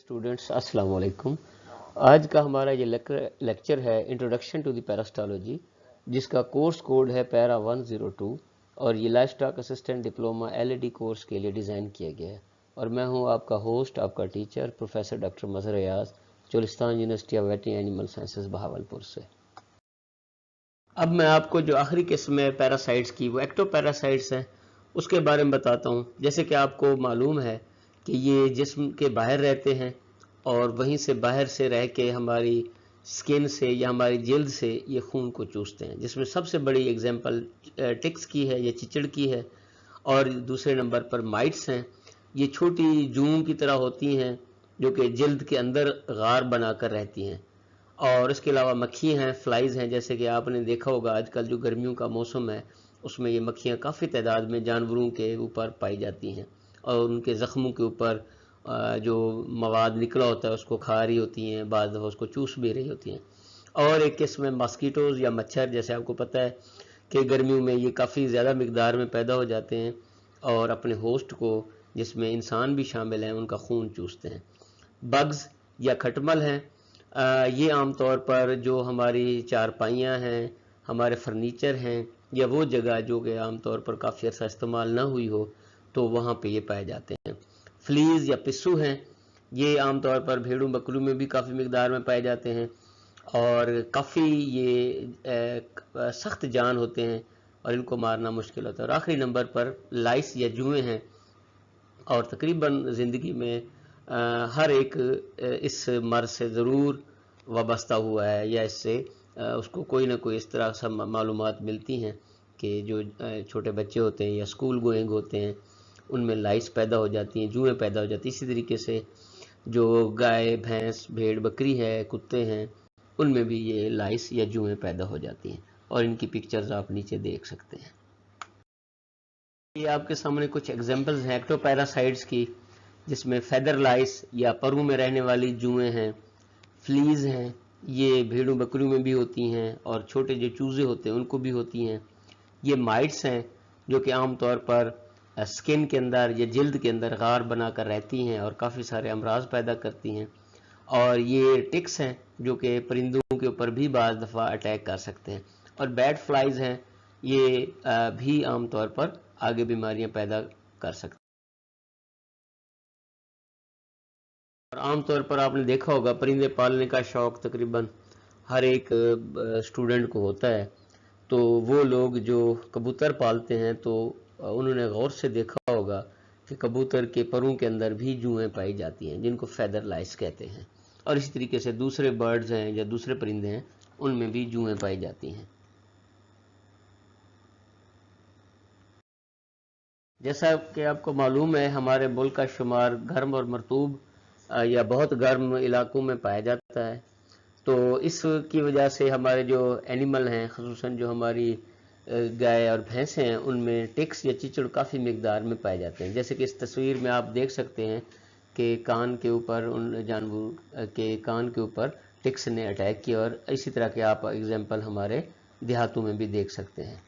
Students, अस्सलाम वालेकुम। आज का हमारा ये लेक्चर है इंट्रोडक्शन टू द पैरास्टोलॉजी, जिसका कोर्स कोड है पैरा 102 और ये life stock assistant diploma LED course के लिए डिज़ाइन किया गया है। और मैं हूँ आपका होस्ट, आपका teacher professor doctor Mazhar Riaz, Cholistan University of Veterinary Animal Sciences Bahawalpur से। अब मैं आपको जो आखिरी किस्म है पैरासाइट्स की, वो एक्टोपैरासाइट्स हैं, उसके बारे में बताता हूँ। जैसे कि आपको मालूम है कि ये जिस्म के बाहर रहते हैं और वहीं से बाहर से रह के हमारी स्किन से या हमारी जल्द से ये खून को चूसते हैं, जिसमें सबसे बड़ी एग्जांपल टिक्स की है या चिचड़ की है। और दूसरे नंबर पर माइट्स हैं। ये छोटी जूं की तरह होती हैं जो कि जल्द के अंदर गार बनाकर रहती हैं। और इसके अलावा मक्खी हैं, फ्लाइज हैं। जैसे कि आपने देखा होगा आजकल जो गर्मियों का मौसम है उसमें ये मक्खियाँ काफ़ी तादाद में जानवरों के ऊपर पाई जाती हैं और उनके ज़ख्मों के ऊपर जो मवाद निकला होता है उसको खा रही होती हैं, बाद दफ़ा उसको चूस भी रही होती हैं। और एक किस्म में मस्कीटोज़ या मच्छर, जैसे आपको पता है कि गर्मियों में ये काफ़ी ज़्यादा मिकदार में पैदा हो जाते हैं और अपने होस्ट को, जिसमें इंसान भी शामिल हैं, उनका खून चूसते हैं। बग्स या खटमल हैं। ये आमतौर पर जो हमारी चारपाइयाँ हैं, हमारे फर्नीचर हैं, या वो जगह जो कि आमतौर पर काफ़ी अर्सा इस्तेमाल ना हुई हो तो वहाँ पे ये पाए जाते हैं। फ्लीज या पिस्सू हैं। ये आमतौर पर भेड़ों बकरियों में भी काफ़ी मिकदार में पाए जाते हैं और काफ़ी ये सख्त जान होते हैं और इनको मारना मुश्किल होता है। और आखिरी नंबर पर लाइस या जुएँ हैं। और तकरीबन ज़िंदगी में हर एक इस मर्ज़ से ज़रूर वाबस्ता हुआ है या इससे उसको कोई ना कोई इस तरह से मालूमात मिलती हैं कि जो छोटे बच्चे होते हैं या स्कूल गोइंग होते हैं उनमें लाइस पैदा हो जाती हैं, जुएँ पैदा हो जाती हैं। इसी तरीके से जो गाय, भैंस, भेड़, बकरी है, कुत्ते हैं, उनमें भी ये लाइस या जुएँ पैदा हो जाती हैं और इनकी पिक्चर्स आप नीचे देख सकते हैं। ये आपके सामने कुछ एग्जांपल्स हैं एक्टोपैरासाइट्स की, जिसमें फेदर लाइस या परु में रहने वाली जुएँ हैं, फ्लीज हैं, ये भेड़ों बकरियों में भी होती हैं और छोटे जो चूजे होते हैं उनको भी होती हैं। ये माइट्स हैं जो कि आमतौर पर स्किन के अंदर या जल्द के अंदर गार बनाकर रहती हैं और काफ़ी सारे अमराज पैदा करती हैं। और ये टिक्स हैं जो कि परिंदों के ऊपर भी बाज़ दफ़ा अटैक कर सकते हैं। और बैड फ्लाइज हैं, ये भी आमतौर पर आगे बीमारियां पैदा कर सकते हैं। और आमतौर पर आपने देखा होगा परिंदे पालने का शौक तकरीबन हर एक स्टूडेंट को होता है। तो वो लोग जो कबूतर पालते हैं तो उन्होंने गौर से देखा होगा कि कबूतर के परों के अंदर भी जुएँ पाई जाती हैं, जिनको फेदर लाइस कहते हैं। और इसी तरीके से दूसरे बर्ड्स हैं या दूसरे परिंदे हैं, उनमें भी जुएँ पाई जाती हैं। जैसा कि आपको मालूम है, हमारे मुल्क का शुमार गर्म और मरतूब या बहुत गर्म इलाकों में पाया जाता है। तो इसकी वजह से हमारे जो एनिमल हैं, ख़ुसूसन जो हमारी गाय और भैंसें हैं, उनमें टिक्स या चिचड़ काफ़ी मिकदार में पाए जाते हैं। जैसे कि इस तस्वीर में आप देख सकते हैं कि कान के ऊपर, उन जानवर के कान के ऊपर टिक्स ने अटैक किया। और इसी तरह के आप एग्जाम्पल हमारे देहातों में भी देख सकते हैं।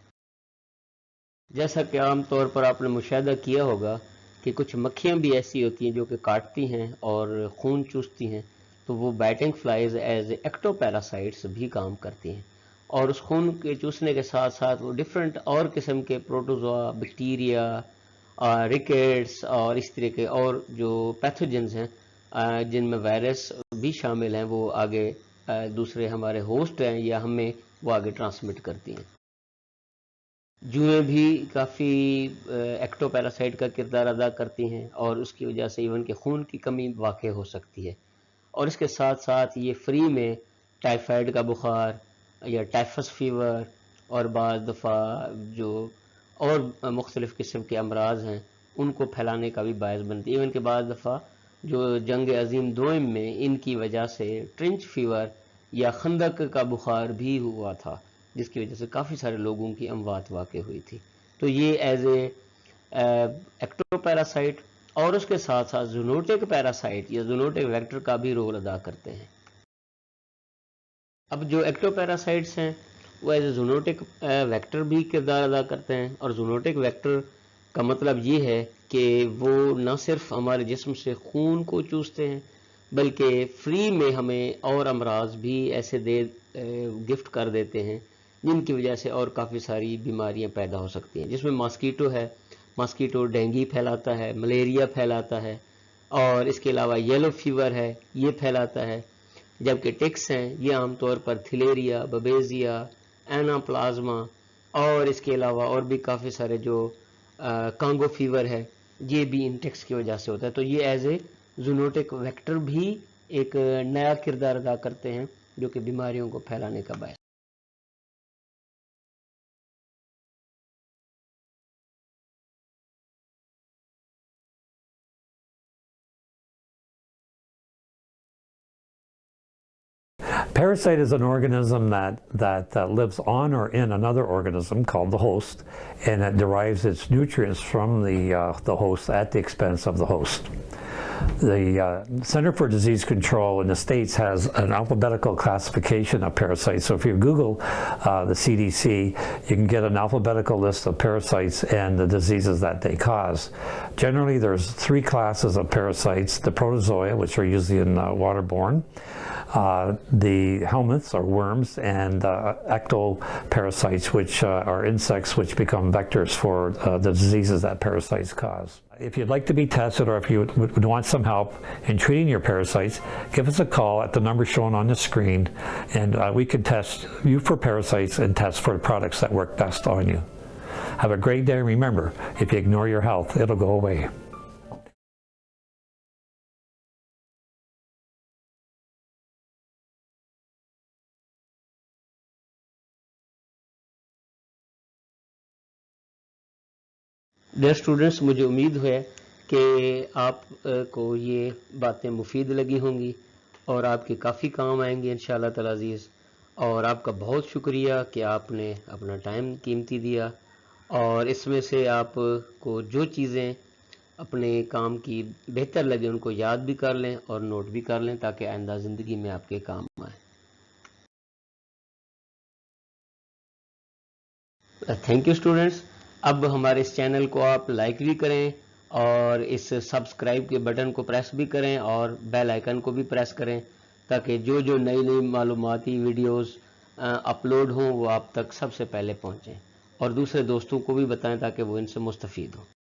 जैसा कि आम तौर पर आपने मुशाहिदा किया होगा कि कुछ मक्खियाँ भी ऐसी होती हैं जो कि काटती हैं और खून चूसती हैं, तो वो बाइटिंग फ्लाइज एज एक्टोपैरासाइट्स भी काम करती हैं। और उस खून के चूसने के साथ साथ वो डिफरेंट और किस्म के प्रोटोजोआ, बैक्टीरिया, रिकेट्स और इस तरह के और जो पैथोजेंस हैं जिनमें वायरस भी शामिल हैं, वो आगे दूसरे हमारे होस्ट हैं या हमें वो आगे ट्रांसमिट करती हैं। जुएँ भी काफ़ी एक्टोपैरासाइट का किरदार अदा करती हैं और उसकी वजह से इवन के खून की कमी वाक़ई हो सकती है। और इसके साथ साथ ये फ्री में टाइफाइड का बुखार या टाइफस फीवर और बाज़ दफ़ा जो और मुख्तलिफ़ किस्म के अमराज हैं उनको फैलाने का भी बायस बनती है। इवन के बाज़ दफ़ा जो जंग अज़ीम दोइम में इनकी वजह से ट्रेंच फीवर या खंदक का बुखार भी हुआ था, जिसकी वजह से काफ़ी सारे लोगों की अमवात वाक़ई हुई थी। तो ये एज ए एक्टोपैरासाइट और उसके साथ साथ जूनोटिक पैरासाइट या जूनोटिक वेक्टर का भी रोल अदा करते हैं। अब जो एक्टोपैरासाइट्स हैं वो एज ए जूनोटिक वेक्टर भी किरदार अदा करते हैं। और जूनोटिक वेक्टर का मतलब ये है कि वो न सिर्फ हमारे जिस्म से खून को चूसते हैं بلکہ فری میں ہمیں اور امراض بھی ایسے گفٹ کر دیتے ہیں جن کی وجہ سے اور کافی ساری بیماریاں پیدا ہو سکتی ہیں، جس میں ماسکیٹو ہے، ماسکیٹو ڈینگی پھیلاتا ہے، ملیریا پھیلاتا ہے، اور اس کے علاوہ یلو فیور ہے، یہ پھیلاتا ہے، جبکہ ٹکس ہیں یہ عام طور پر تھلیریا، ببیزیا، اینا پلازما، اور اس کے علاوہ اور بھی کافی سارے جو کانگو فیور ہے، یہ بھی ان ٹکس کی وجہ سے ہوتا ہے۔ تو یہ ایز اے زونوٹک ویکٹر بھی ایک نیا کردار ادا کرتے ہیں جو کہ بیماریوں کو پھیلانے کا باعث۔ Parasite is an organism that lives on or in another organism called the host, and it derives its nutrients from the host at the expense of the host. The Center for Disease Control in the States has an alphabetical classification of parasites. So if you Google the CDC, you can get an alphabetical list of parasites and the diseases that they cause. Generally, there's 3 classes of parasites: the protozoa, which are usually waterborne, the helminths or worms, and ectoparasites, which are insects which become vectors for the diseases that parasites cause. If you'd like to be tested, or if you would want some help in treating your parasites, give us a call at the number shown on the screen, and we can test you for parasites and test for products that work best on you. Have a great day, and remember, if you ignore your health, it'll go away. Dear students, مجھے امید ہے کہ آپ کو یہ باتیں مفید لگی ہوں گی اور آپ کے کافی کام آئیں گے انشاءاللہ تعالی عزیز، اور آپ کا بہت شکریہ کہ آپ نے اپنا ٹائم قیمتی دیا، اور اس میں سے آپ کو جو چیزیں اپنے کام کی بہتر لگے ان کو یاد بھی کر لیں اور نوٹ بھی کر لیں تاکہ آئندہ زندگی میں آپ کے کام آئیں۔ Thank you students. اب ہمارے اس چینل کو آپ لائک بھی کریں اور اس سبسکرائب کے بٹن کو پریس بھی کریں اور بیل آئیکن کو بھی پریس کریں تاکہ جو جو نئی نئی معلوماتی ویڈیوز اپلوڈ ہوں وہ آپ تک سب سے پہلے پہنچیں، اور دوسرے دوستوں کو بھی بتائیں تاکہ وہ ان سے مستفید ہوں۔